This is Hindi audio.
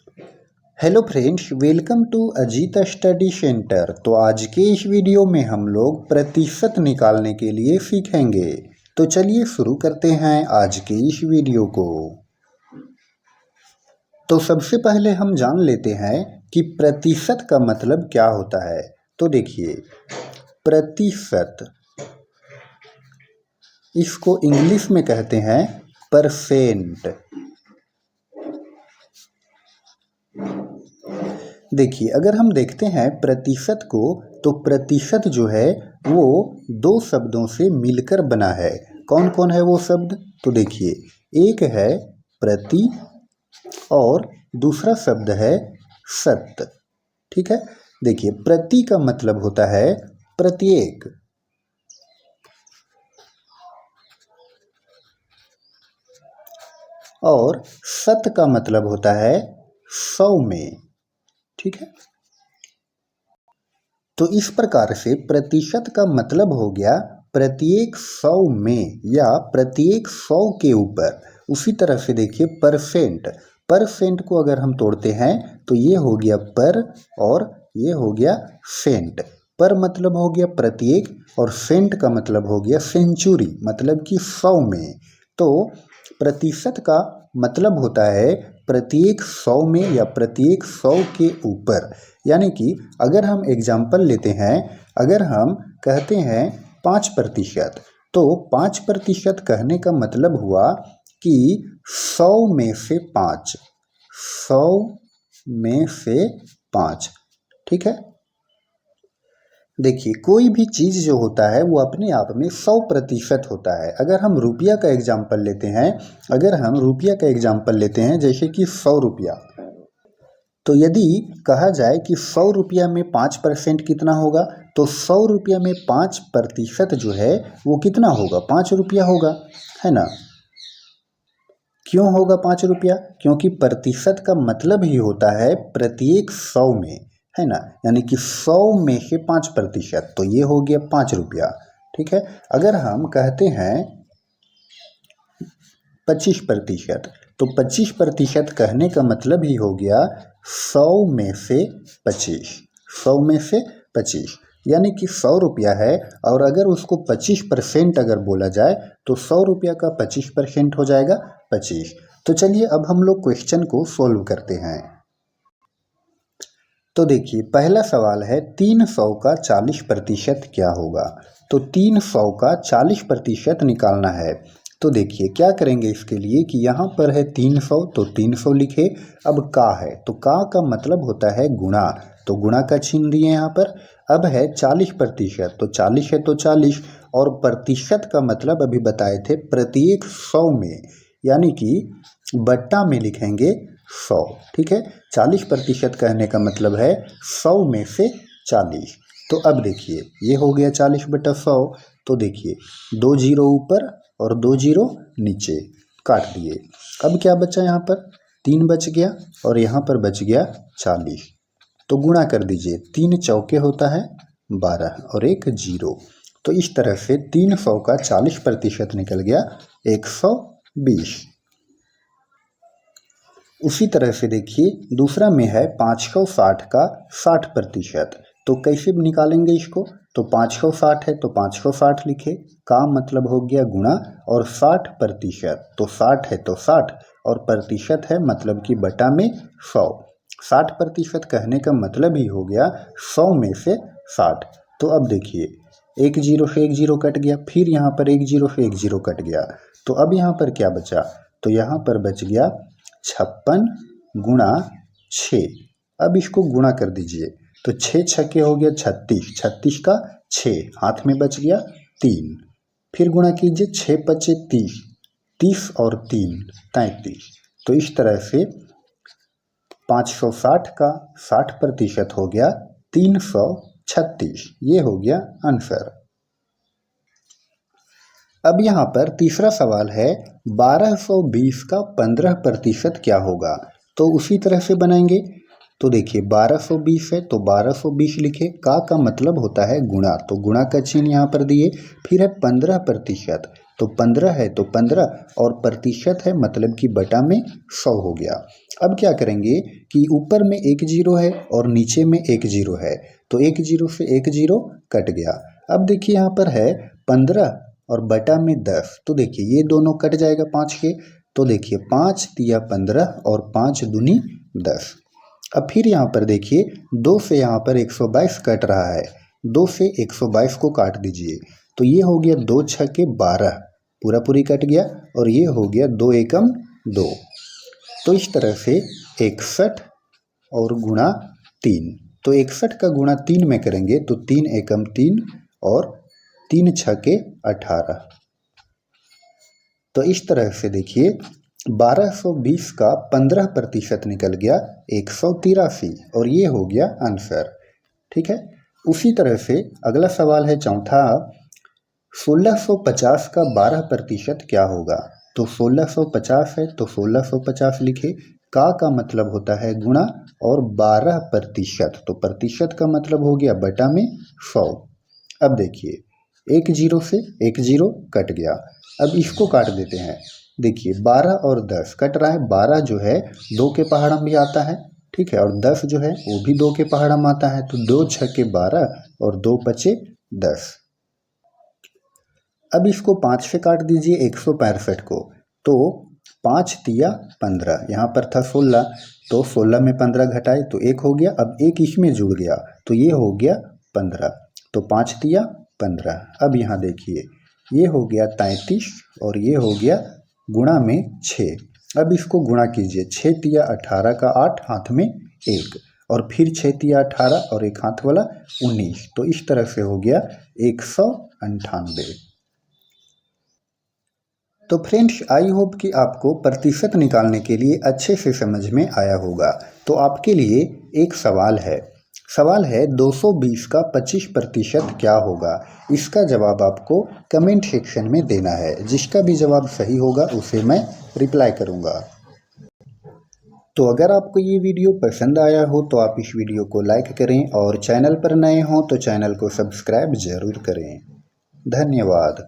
Hello friends, welcome to Ajit study centre. तो आज के इस वीडियो में हम लोग प्रतिशत निकालने के लिए सीखेंगे। तो चलिए शुरू करते हैं आज के इस वीडियो को। तो सबसे पहले हम जान लेते हैं कि प्रतिशत का मतलब क्या होता है। तो देखिए, प्रतिशत, इसको इंग्लिश में कहते हैं परसेंट। देखिए, अगर हम देखते हैं प्रतिशत को, तो प्रतिशत जो है वो दो शब्दों से मिलकर बना है। कौन कौन है वो शब्द? तो देखिए, एक है प्रति और दूसरा शब्द है शत। ठीक है, देखिए प्रति का मतलब होता है प्रत्येक, और शत का मतलब होता है 100 में। ठीक है, तो इस प्रकार से प्रतिशत का मतलब हो गया प्रत्येक 100 में या प्रत्येक 100 के ऊपर। उसी तरह से देखिए परसेंट, परसेंट को अगर हम तोड़ते हैं तो ये हो गया पर और ये हो गया सेंट। पर मतलब हो गया प्रत्येक और सेंट का मतलब हो गया सेंचुरी, मतलब कि 100 में। तो प्रतिशत का मतलब होता है प्रत्येक 100 में या प्रत्येक 100 के ऊपर। यानी कि अगर हम एग्जाम्पल लेते हैं, अगर हम कहते हैं 5%, तो 5% कहने का मतलब हुआ कि 100 में से 5, 100 में से 5। ठीक है, देखिए कोई भी चीज़ जो होता है वो अपने आप में 100% होता है। अगर हम रुपया का एग्जाम्पल लेते हैं, अगर हम रुपया का एग्जाम्पल लेते हैं जैसे कि 100 रुपया, तो यदि कहा जाए कि 100 रुपया में 5% कितना होगा, तो 100 रुपया में 5% जो है वो कितना होगा? 5 रुपया होगा, है ना। क्यों होगा 5 रुपया? क्योंकि प्रतिशत का मतलब ही होता है प्रत्येक 100 में, है ना। यानी कि 100 में से 5%, तो ये हो गया 5 रुपया। ठीक है, अगर हम कहते हैं 25%, तो 25% कहने का मतलब ही हो गया 100 में से 25, 100 में से 25। यानी कि 100 रुपया है और अगर उसको 25% अगर बोला जाए तो 100 रुपया का 25% हो जाएगा 25। तो चलिए अब हम लोग क्वेश्चन को सोल्व करते हैं। तो देखिए पहला सवाल है 300 का 40% क्या होगा। तो 300 का 40% निकालना है। तो देखिए क्या करेंगे इसके लिए कि यहाँ पर है 300, तो 300 लिखे। अब का है तो का मतलब होता है गुणा, तो गुणा का चिन्ह दिए यहाँ पर। अब है 40%, तो 40 है तो 40, और प्रतिशत का मतलब अभी बताए थे प्रत्येक 100 में, यानी कि बट्टा में लिखेंगे 100। ठीक है, 40% कहने का मतलब है 100 में से 40। तो अब देखिए ये हो गया 40/100। तो देखिए 2 जीरो ऊपर और 2 जीरो नीचे, काट दिए। अब क्या बचा यहाँ पर? 3 बच गया और यहाँ पर बच गया 40। तो गुणा कर दीजिए, 3 चौके होता है 12 और एक जीरो। तो इस तरह से 300 का 40% निकल गया 120। उसी तरह से देखिए दूसरा में है 560 का 60%। तो कैसे निकालेंगे इसको? तो 560 है तो 560 लिखे, का मतलब हो गया गुणा, और 60%, तो 60 है तो 60, और प्रतिशत है मतलब कि बटा में 100। 60% कहने का मतलब ही हो गया 100 में से 60। तो अब देखिए एक जीरो से एक जीरो कट गया, फिर यहाँ पर एक जीरो से एक जीरो कट गया। तो अब यहाँ पर क्या बचा? तो यहाँ पर बच गया 56 गुणा 6। अब इसको गुणा कर दीजिए, तो 6 छक्के हो गया 36, 36 का 6 हाथ में बच गया 3। फिर गुणा कीजिए, 6 पचे 30, 30 और 3 33। तो इस तरह से 560 का 60% हो गया 336। ये हो गया आंसर। अब यहाँ पर तीसरा सवाल है 1220 का 15% क्या होगा। तो उसी तरह से बनाएंगे। तो देखिए 1220 है तो 1220 लिखे, का मतलब होता है गुणा, तो गुणा का चिन्ह यहाँ पर दिए। फिर है 15%, तो 15 है तो 15 और प्रतिशत है मतलब कि बटा में 100 हो गया। अब क्या करेंगे कि ऊपर में एक जीरो है और नीचे में एक जीरो है, तो एक जीरो से एक जीरो कट गया। अब देखिए यहाँ पर है 15 और बटा में 10, तो देखिए ये दोनों कट जाएगा 5 के, तो देखिए 5 तिया 15 और 5 दूनी 10। अब फिर यहाँ पर देखिए 2 से यहाँ पर 122 कट रहा है, 2 से 122 को काट दीजिए, तो ये हो गया 2 छक्के 12, पूरा पूरी कट गया, और ये हो गया 2 एकम 2। तो इस तरह से 61 और गुणा 3, तो 61 का गुणा 3 में करेंगे तो 3 एकम 3 और 3 छक्के 18। तो इस तरह से देखिए 1220 का 15% निकल गया 183, और ये हो गया आंसर। ठीक है, उसी तरह से अगला सवाल है चौथा, 1650 का 12% क्या होगा। तो 1650 है तो 1650 लिखे, का मतलब होता है गुणा और 12%, तो प्रतिशत का मतलब हो गया बटा में 100। अब देखिए एक जीरो से एक जीरो कट गया, अब इसको काट देते हैं। देखिए 12 और 10 कट रहा है, 12 जो है 2 के पहाड़ा में आता है, ठीक है, और 10 जो है वो भी 2 के पहाड़ा में आता है, तो 2 छक्के 12 और 2 पचे 10। अब इसको 5 से काट दीजिए 165 को, तो 5 तिया 15, यहाँ पर था 16, तो 16 में 15 घटाए तो 1 हो गया, अब 1 इसमें जुड़ गया तो ये हो गया 15, तो 5 तिया 15। अब यहाँ देखिए ये हो गया 33 और ये हो गया गुणा में 6। अब इसको गुणा कीजिए, 6 तिया 18 का 8, हाथ में 1, और फिर 6 तिया 18 और एक हाथ वाला 19, तो इस तरह से हो गया 198। तो फ्रेंड्स आई होप कि आपको प्रतिशत निकालने के लिए अच्छे से समझ में आया होगा। तो आपके लिए एक सवाल है 220 का 25% क्या होगा। इसका जवाब आपको कमेंट सेक्शन में देना है, जिसका भी जवाब सही होगा उसे मैं रिप्लाई करूंगा। तो अगर आपको ये वीडियो पसंद आया हो तो आप इस वीडियो को लाइक करें, और चैनल पर नए हों तो चैनल को सब्सक्राइब जरूर करें। धन्यवाद।